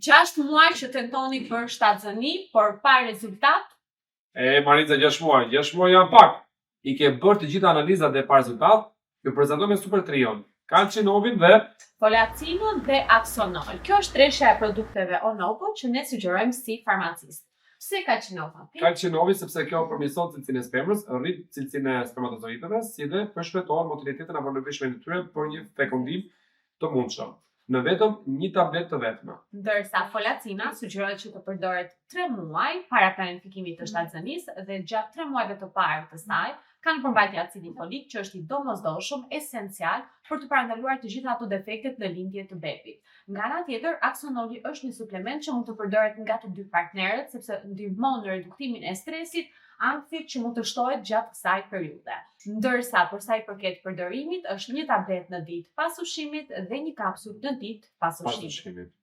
6 muaj që tentoni për shtatzëni, por pa rezultat? Marica, 6 muaj. 6 muaj janë pak. I ke bërë të gjitha analizat dhe pa rezultat, ju prezantoj me Super Trion, Calcinovin dhe Folacinon dhe Axonol. Kjo është treshja e produkteve Onopo që ne sugjerojmë si farmacist. Pse Calcinova? Calcinovi sepse kjo përmirëson cilësinë e spermës, rrit cilësinë e spermatozoidëve, si dhe përshpejton motilitetin apo lëvizjen e tyre për një fekundim të mundshëm. Në vetëm një tabletë të vetme. Ndërsa folacina sugjerohet që të përdoret 3 muaj para planifikimit të shtatzënisë dhe gjatë 3 muajve të parë të saj kanë përmbajtje acidi folik që është i domosdoshëm esencial për të parandaluar të gjitha ato defektet në lindje të bebit. Nga ana tjetër, Axonoli është një suplement që mund të përdoret nga të dy partnerët sepse ndihmon në reduktimin e stresit, anksi që mund të shtohet gjatë kësaj periudhe. Ndërsa për sa i përket përdorimit është një tabletë në ditë pas ushqimit dhe një kapsul në ditë pas ushqimit.